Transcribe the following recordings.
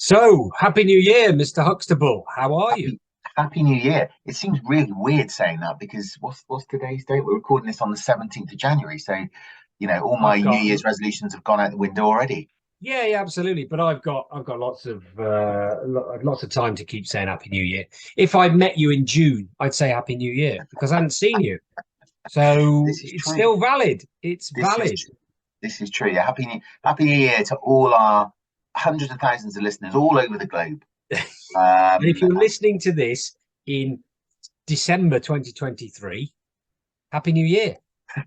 So, Happy New Year, Mr. Huxtable. How are you? Happy, Happy New Year. It seems really weird saying that because what's today's date? We're recording this on the 17th of January. So, all my I've New got Year's resolutions have gone out the window already. yeah, absolutely. But I've got lots of time to keep saying Happy New Year. If I met you in June, I'd say Happy New Year because I hadn't seen you. So This is it's true. still valid. It's This is valid. true. This is true. Yeah, Happy New Year to all our hundreds of thousands of listeners all over the globe. And if Um, you're listening to this in December 2023, Happy New Year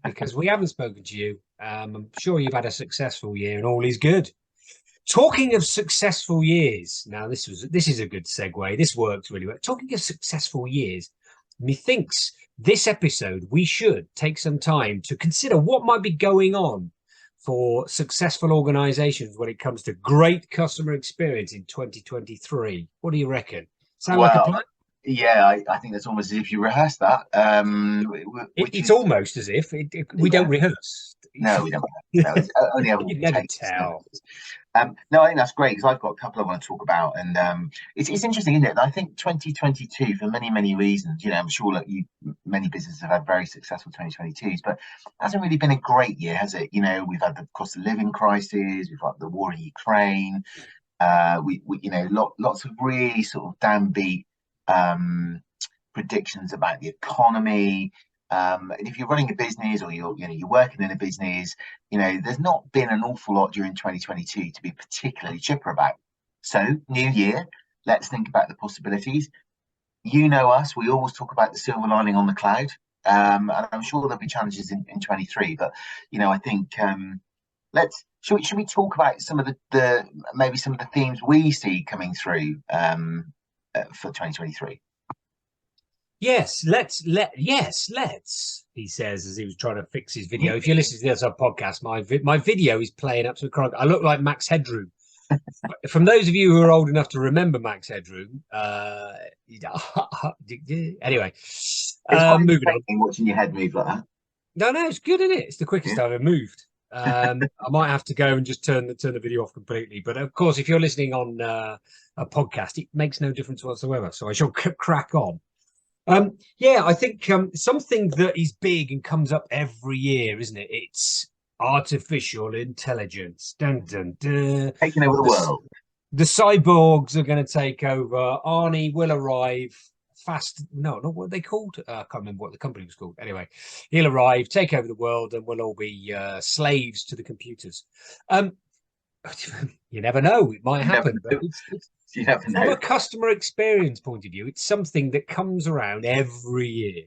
because we haven't spoken to you. I'm sure you've had a successful year and all is good. Talking of successful years, now this is a good segue. This works really well. Talking of successful years, methinks this episode we should take some time to consider what might be going on for successful organizations when it comes to great customer experience in 2023. What do you reckon? Sound like a well, plan? yeah, I think that's almost as if you rehearsed that, which It's is, almost as if we don't yeah, rehearse. no, we don't. No, it's only ever You'd never takes. tell. No, I think that's great because I've got a couple I want to talk about, and it's interesting, isn't it? I think 2022, for many reasons, I'm sure that many businesses have had very successful 2022s, but it hasn't really been a great year, has it? We've had the cost of living crisis, we've had the war in Ukraine, we lots of really sort of downbeat um, predictions about the economy. And if you're running a business or you're working in a business, there's not been an awful lot during 2022 to be particularly chipper about. So, new year, let's think about the possibilities. You know us, we always talk about the silver lining on the cloud. And I'm sure there'll be challenges in 23, but I think let's should we talk about some of the maybe some of the themes we see coming through for 2023? Let's, he says as he was trying to fix his video. If you're listening to this on podcast, my video is playing up to the crowd. I look like Max Headroom. From those of you who are old enough to remember Max Headroom, anyway, It's quite moving on. entertaining watching your head move like that. No, it's good, isn't it? It's the Yeah. quickest I've ever moved. I might have to go and just turn the video off completely. But of course, if you're listening on a podcast, it makes no difference whatsoever. So I shall crack on. Yeah, I think something that is big and comes up every year, isn't it? It's artificial intelligence. Dun, dun, dun. Taking over the The, world. the cyborgs are going to take over. Arnie will arrive fast. No, not what they called. I can't remember what the company was called. Anyway, he'll arrive, take over the world, and we'll all be slaves to the computers. Um, you never know; it might You never happen, but know. it's You never from know. a customer experience point of view, it's something that comes around every year.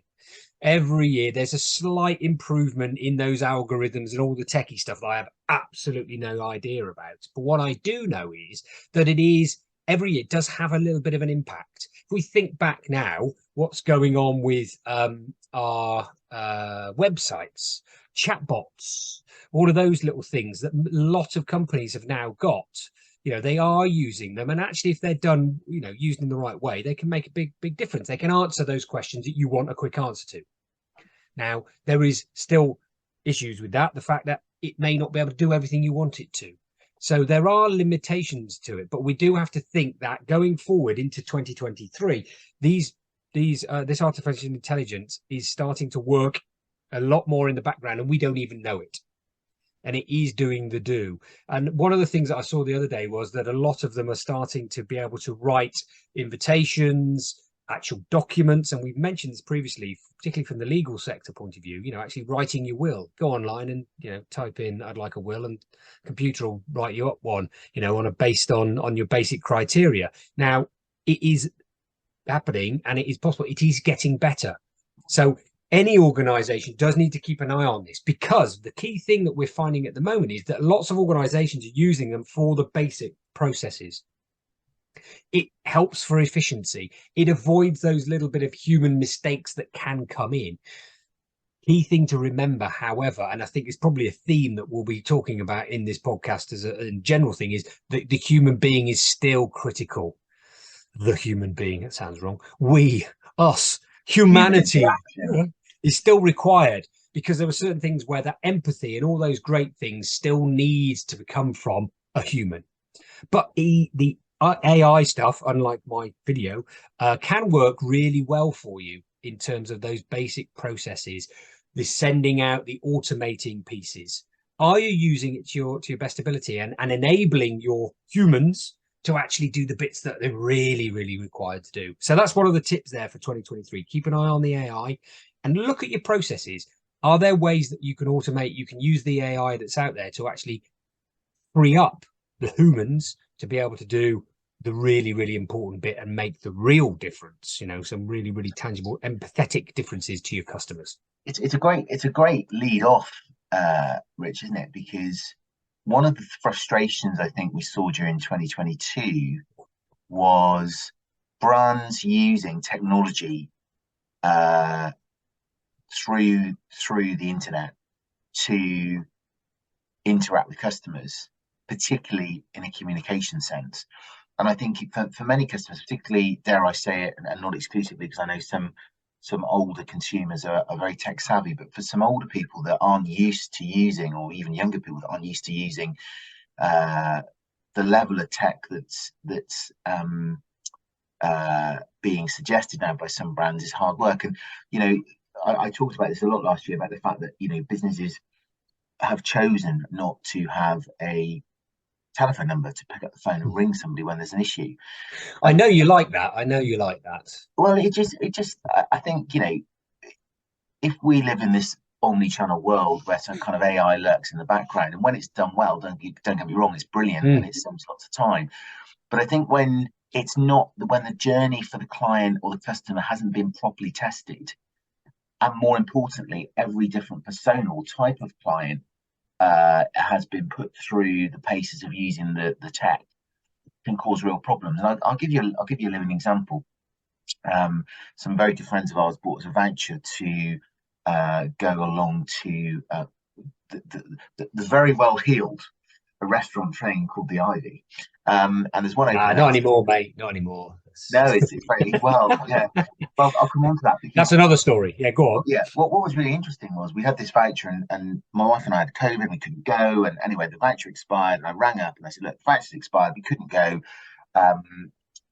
Every year, there's a slight improvement in those algorithms and all the techie stuff that I have absolutely no idea about. But what I do know is that it is every year does have a little bit of an impact. If we think back now, what's going on with our websites, chatbots, all of those little things that a lot of companies have now got, they are using them, and actually if they're done used in the right way, they can make a big difference. They can answer those questions that you want a quick answer to. Now there is still issues with that, the fact that it may not be able to do everything you want it to, so there are limitations to it. But we do have to think that going forward into 2023, this artificial intelligence is starting to work a lot more in the background and we don't even know it, and it is doing the do. And one of the things that I saw the other day was that a lot of them are starting to be able to write invitations, actual documents. And we've mentioned this previously, particularly from the legal sector point of view, actually writing your will. Go online and, type in, I'd like a will, and computer will write you up one, based on your basic criteria. Now, it is happening and it is possible. It is getting better. So any organization does need to keep an eye on this, because the key thing that we're finding at the moment is that lots of organizations are using them for the basic processes. It helps for efficiency. It avoids those little bit of human mistakes that can come in. Key thing to remember, however, and I think it's probably a theme that we'll be talking about in this podcast as a general thing, is that the human being is still critical. The human being, it sounds wrong. Us, Human humanity interaction. is still required, because there are certain things where that empathy and all those great things still needs to come from a human. But the AI stuff, unlike my video, can work really well for you in terms of those basic processes, the sending out, the automating pieces. Are you using it to your best ability and enabling your humans to actually do the bits that they're really, really required to do? So that's one of the tips there for 2023. Keep an eye on the AI and look at your processes. Are there ways that you can automate? You can use the AI that's out there to actually free up the humans to be able to do the really, really important bit and make the real difference, some really, really tangible, empathetic differences to your customers. It's a great lead off, Rich, isn't it? Because one of the frustrations I think we saw during 2022 was brands using technology uh, through the internet to interact with customers, particularly in a communication sense. And I think for many customers, particularly, dare I say it, and not exclusively, because I know some older consumers are very tech savvy, but for some older people that aren't used to using, or even younger people that aren't used to using the level of tech that's being suggested now by some brands is hard work. And I talked about this a lot last year about the fact that businesses have chosen not to have a telephone number to pick up the phone and ring somebody when there's an issue. I know you like that. I know you like that. Well, I think, if we live in this omni-channel world where some kind of AI lurks in the background, and when it's done well, don't get me wrong, it's brilliant and it saves lots of time. But I think when it's not, when the journey for the client or the customer hasn't been properly tested, and more importantly, every different persona or type of client has been put through the paces of using the tech, can cause real problems. And I'll give you a living example. Some very good friends of ours bought us a voucher to go along to the very well heeled a restaurant chain called the Ivy. And there's one open Not house. anymore, mate. Not anymore. No, it's very well, yeah. Well, I'll come on to that because That's another story. Yeah, go on. yeah, what was really interesting was we had this voucher and my wife and I had COVID, we couldn't go. And anyway, the voucher expired and I rang up and I said, look, the voucher's expired, we couldn't go.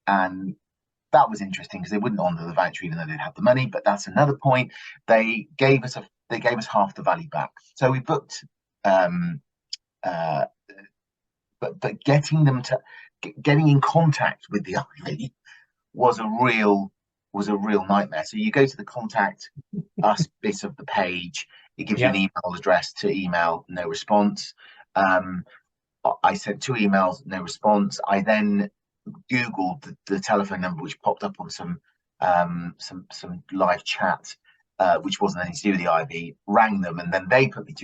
And that was interesting because they wouldn't honour the voucher even though they'd have the money. But that's another point. They gave us half the value back. So we booked, uh, but getting in contact with the Ivy was a real nightmare. So you go to the contact us bit of the page, it gives you an email address to email, no response. I sent 2 emails, no response. I then Googled the telephone number, which popped up on some live chat, which wasn't anything to do with the IB. Rang them, and then they put me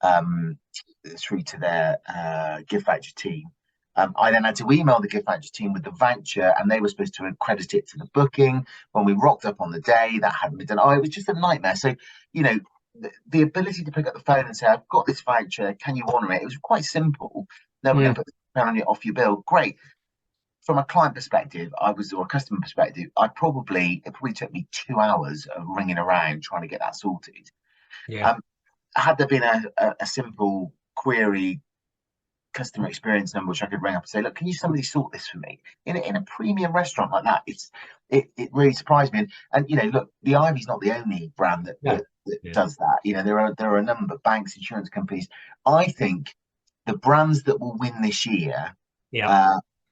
um, through to their gift voucher team. I then had to email the gift voucher team with the voucher, and they were supposed to credit it to the booking. When we rocked up on the day, that hadn't been done. Oh, it was just a nightmare. So, the ability to pick up the phone and say, "I've got this voucher. Can you honour it?" It was quite simple. No, we're going to put the phone on it off your bill. Great. From a client perspective, or a customer perspective, it probably took me 2 hours of ringing around trying to get that sorted. Yeah. Had there been a simple query customer experience number which I could ring up and say, look, can you somebody sort this for me? In a premium restaurant like that, it really surprised me. And look, the Ivy's not the only brand that does that. There are a number of banks, insurance companies. I think the brands that will win this year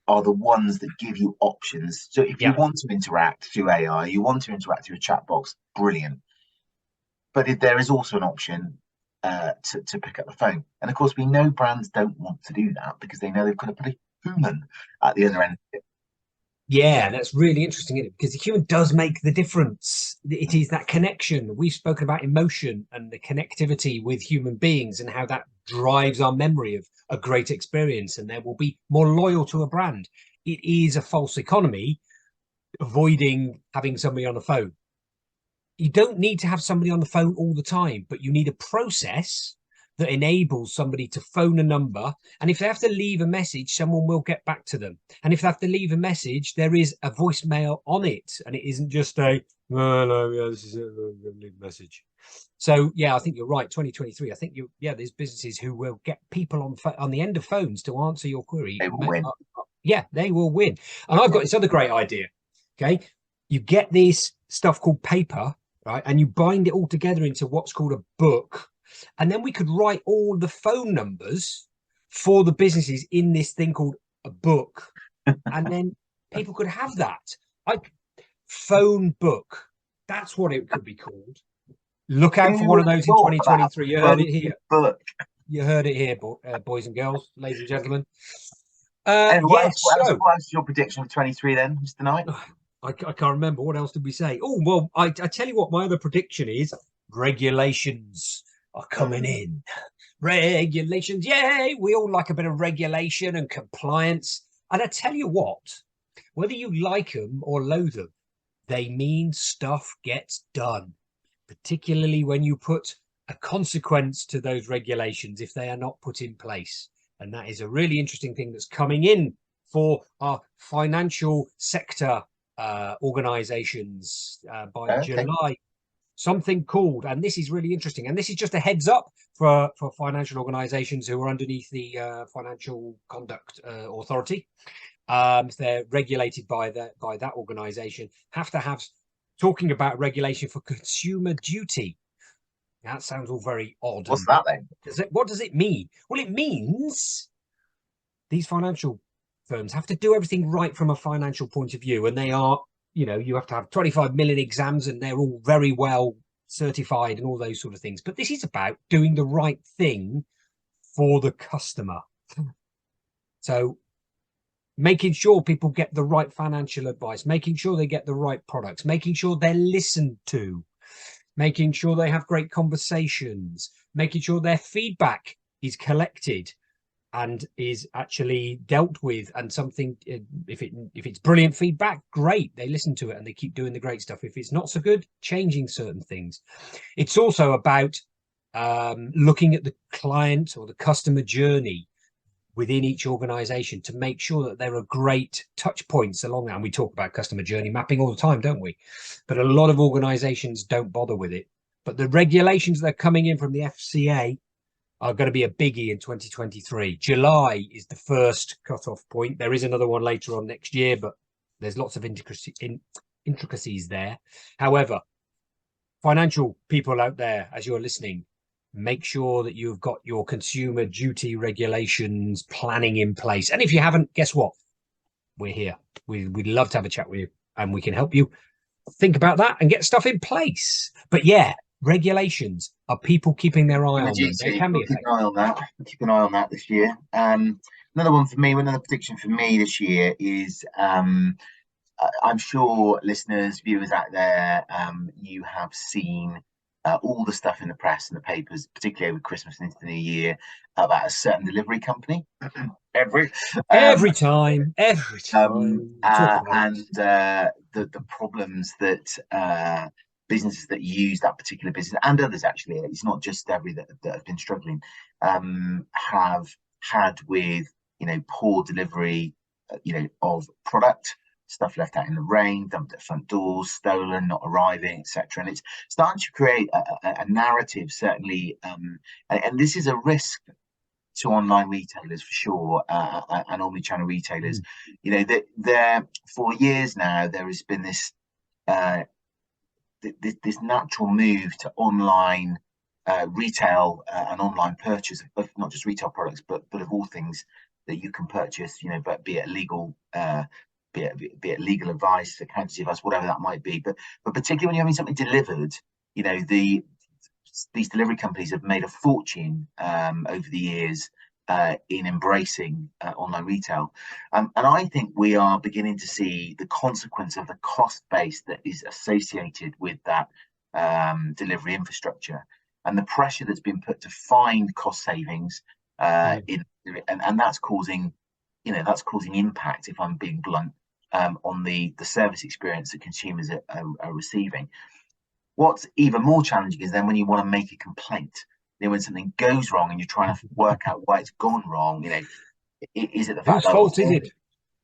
are the ones that give you options. So if you want to interact through AI, you want to interact through a chat box, brilliant. But if there is also an option to pick up the phone. And of course, we know brands don't want to do that because they know they've got to put a human at the other end. Yeah, that's really interesting, isn't it? Because the human does make the difference. It is that connection. We've spoken about emotion and the connectivity with human beings and how that drives our memory of a great experience, and there will be more loyal to a brand. It is a false economy, avoiding having somebody on the phone. You don't need to have somebody on the phone all the time, but you need a process that enables somebody to phone a number. And if they have to leave a message, someone will get back to them. And if they have to leave a message, there is a voicemail on it. And it isn't just this is a message. So, yeah, I think you're right. 2023, I think there's businesses who will get people on the end of phones to answer your query. They will win. Yeah, they will win. And I've got this other great idea. Okay. You get this stuff called paper, right? And you bind it all together into what's called a book. And then we could write all the phone numbers for the businesses in this thing called a book. And then people could have that. I phone book. That's what it could be called. Look out for Who one would of have those in thought about a 2023. You heard phone it here. book? You heard it here, boys and girls, ladies and gentlemen. And Yes. So what else is your prediction for 23 then, Mr. Knight? I can't remember. What else did we say? Oh, well, I tell you what, my other prediction is regulations are coming in. Regulations. Yay. We all like a bit of regulation and compliance. And I tell you what, whether you like them or loathe them, they mean stuff gets done, particularly when you put a consequence to those regulations if they are not put in place. And that is a really interesting thing that's coming in for our financial sector organizations by Okay. July. Something called, and this is really interesting, and this is just a heads up for financial organizations who are underneath the Financial Conduct Authority. If they're regulated by that organization, have to have talking about regulation for consumer duty. That sounds all very odd. What's that then? What does it mean? Well, it means these financial firms have to do everything right from a financial point of view, and they are, you have to have 25 million exams, and they're all very well certified and all those sort of things. But this is about doing the right thing for the customer. So making sure people get the right financial advice, making sure they get the right products, making sure they're listened to, making sure they have great conversations, making sure their feedback is collected and is actually dealt with, and something, if it's brilliant feedback, great, they listen to it and they keep doing the great stuff. If it's not so good, changing certain things. It's also about looking at the client or the customer journey within each organization to make sure that there are great touch points along that. And we talk about customer journey mapping all the time, don't we? But a lot of organizations don't bother with it. But the regulations that are coming in from the FCA are going to be a biggie in 2023. July is the first cutoff point. There is another one later on next year, but there's lots of intricacies there. However, financial people out there, as you're listening, make sure that you've got your consumer duty regulations planning in place. And if you haven't, guess what? We're here. We'd love to have a chat with you, and we can help you think about that and get stuff in place. But yeah, regulations are people keeping their eye on them. They can be Keep an eye on that. Keep an eye on that this year. Another one for me, another prediction for me this year is I'm sure listeners, viewers out there, you have seen all the stuff in the press and the papers, particularly over Christmas and into the New Year, about a certain delivery company. every time, and the problems that businesses that use that particular business and others, actually, it's not just every that have been struggling, have had with poor delivery, of product, stuff left out in the rain, dumped at front doors, stolen, not arriving, etc. And it's starting to create a narrative, certainly, and this is a risk to online retailers for sure, and omnichannel retailers. That there for years now there has been this this natural move to online retail and online purchase of not just retail products, but of all things that you can purchase. But be it legal. Be it legal advice, accountancy advice, whatever that might be, but particularly when you're having something delivered, these delivery companies have made a fortune over the years in embracing online retail, and I think we are beginning to see the consequence of the cost base that is associated with that delivery infrastructure, and the pressure that's been put to find cost savings and that's causing impact, if I'm being blunt, on the service experience that consumers are receiving. What's even more challenging is then when you want to make a complaint, when something goes wrong and you're trying to work out why it's gone wrong. Is it the fact that fault is it?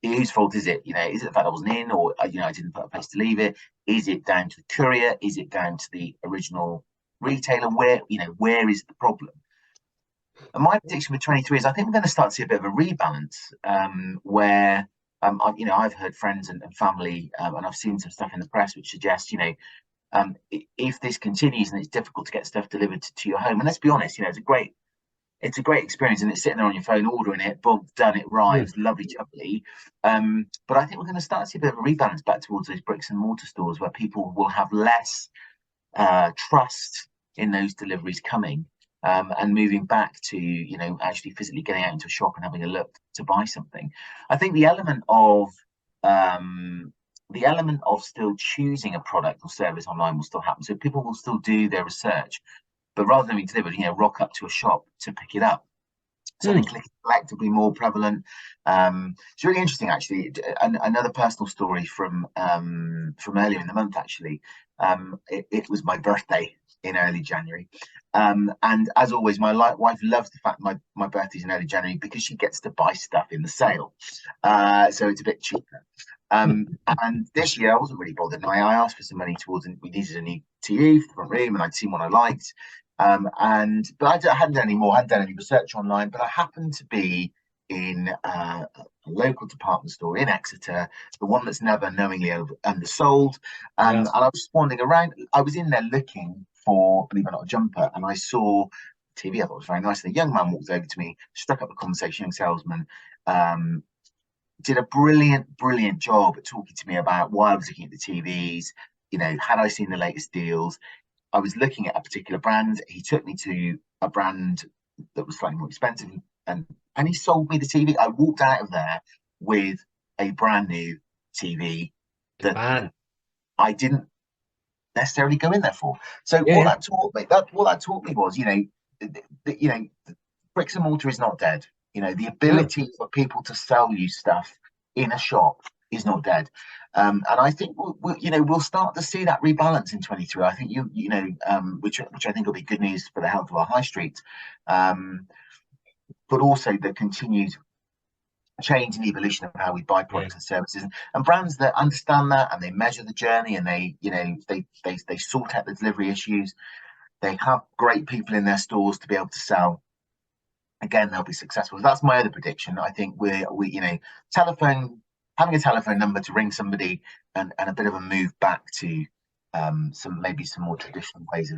Whose fault is it? Is it the fact I wasn't in, or I didn't put a place to leave it? Is it down to the courier? Is it down to the original retailer? Where is the problem? And my prediction for 23 is I think we're going to start to see a bit of a rebalance where, I've heard friends and family, and I've seen some stuff in the press which suggests, if this continues and it's difficult to get stuff delivered to your home, and let's be honest, it's a great experience, and it's sitting there on your phone, ordering it, boom, done, it Mm. arrives, lovely, jubbly. But I think we're going to start to see a bit of a rebalance back towards those bricks and mortar stores where people will have less trust in those deliveries coming, and moving back to actually physically getting out into a shop and having a look to buy something. I think um, the element of still choosing a product or service online will still happen. So people will still do their research, but rather than be delivered, rock up to a shop to pick it up. So I think Mm. click and collect will be more prevalent. It's really interesting, actually. Another personal story from earlier in the month, actually. It was my birthday in early January, and as always, my wife loves the fact my birthday's in early January because she gets to buy stuff in the sale, so it's a bit cheaper. And this year I wasn't really bothered. I asked for some money towards, we needed a new TV for the front room, and I'd seen one I liked. But I hadn't done any more, hadn't done any research online. But I happened to be in a local department store in Exeter, the one that's never knowingly undersold. Yeah. And I was wandering around. I was in there looking for, believe it or not, a jumper, and I saw TV. I thought it was very nice. And a young man walked over to me, struck up a conversation, young salesman. Um, did a brilliant job at talking to me about why I was looking at the TVs. Had I seen the latest deals? I was looking at a particular brand. He took me to a brand that was slightly more expensive, and he sold me the TV. I walked out of there with a brand new TV Good that man. I didn't necessarily go in there for. So Yeah, yeah. what that taught me was, bricks and mortar is not dead. The No. ability for people to sell you stuff in a shop is not dead. And I think we'll start to see that rebalance in 23. I think which I think will be good news for the health of our high street, um, but also the continued change and evolution of how we buy Yeah. products and services, and brands that understand that, and they measure the journey, and they sort out the delivery issues. They have great people in their stores to be able to sell. Again, they'll be successful. That's my other prediction. I think we telephone having a telephone number to ring somebody, and a bit of a move back to some more traditional ways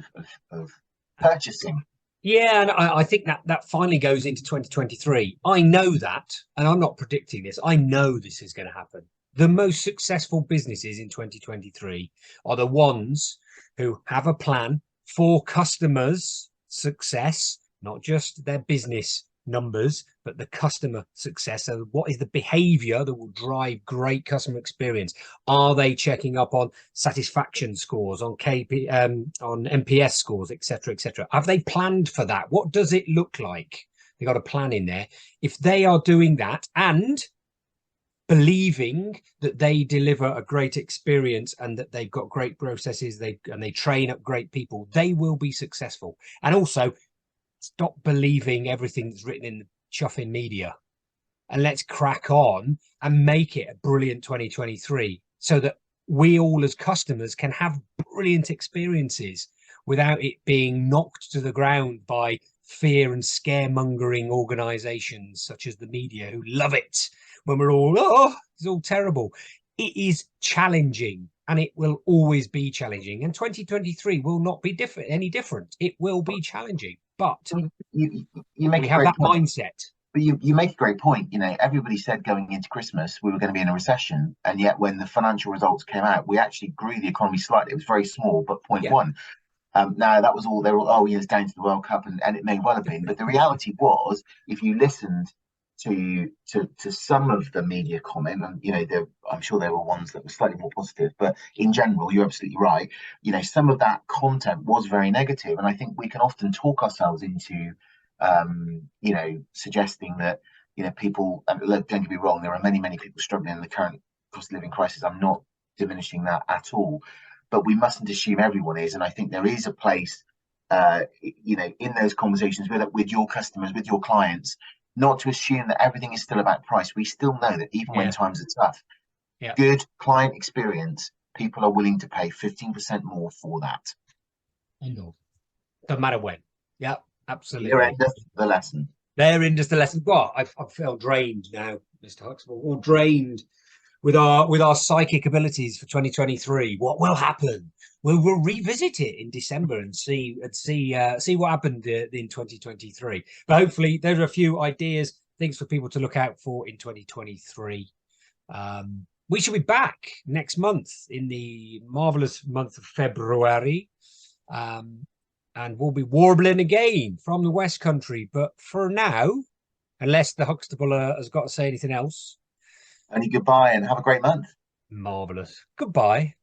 of purchasing. Yeah, and I think that finally goes into 2023. I know that, and I'm not predicting this. I know this is going to happen. The most successful businesses in 2023 are the ones who have a plan for customers' success, not just their business numbers, but the customer success. So what is the behavior that will drive great customer experience? Are they checking up on satisfaction scores, on on NPS scores, etc., etc.? Have they planned for that? What does it look like? They got a plan in there. If they are doing that and believing that they deliver a great experience and that they've got great processes, they train up great people, they will be successful. And also, stop believing everything that's written in the chuffing media, and let's crack on and make it a brilliant 2023 so that we all as customers can have brilliant experiences without it being knocked to the ground by fear and scaremongering organizations such as the media, who love it when we're all, oh, it's all terrible. It is challenging, and it will always be challenging, and 2023 will not be any different. It will be challenging, but You make we a have great that point. mindset. But you make a great point. Everybody said going into Christmas we were going to be in a recession, and yet when the financial results came out, we actually grew the economy slightly. It was very small, but point Yeah, one. Now that was all they were. Oh, yeah, it's down to the World Cup, and it may well have been. But the reality was, if you listened to some of the media comment, and I'm sure there were ones that were slightly more positive, but in general, you're absolutely right. Some of that content was very negative, and I think we can often talk ourselves into, suggesting that people. And don't get me wrong, there are many people struggling in the current cost of living crisis. I'm not diminishing that at all, but we mustn't assume everyone is. And I think there is a place, in those conversations with your customers, with your clients, not to assume that everything is still about price. We still know that even when yeah, times are tough, yeah. good client experience, people are willing to pay 15% more for that. End of. Doesn't matter when. Yeah, Year Absolutely. end of the lesson. Therein just the lesson. Well, I feel drained now, Mr. Huxtable, or drained with our psychic abilities for 2023. What will happen? We'll revisit it in December and see what happened in 2023. But hopefully, there are a few ideas, things for people to look out for in 2023. We should be back next month in the marvelous month of February. And we'll be warbling again from the West Country. But for now, unless the Huxtable has got to say anything else, Only goodbye and have a great month. marvelous. Goodbye.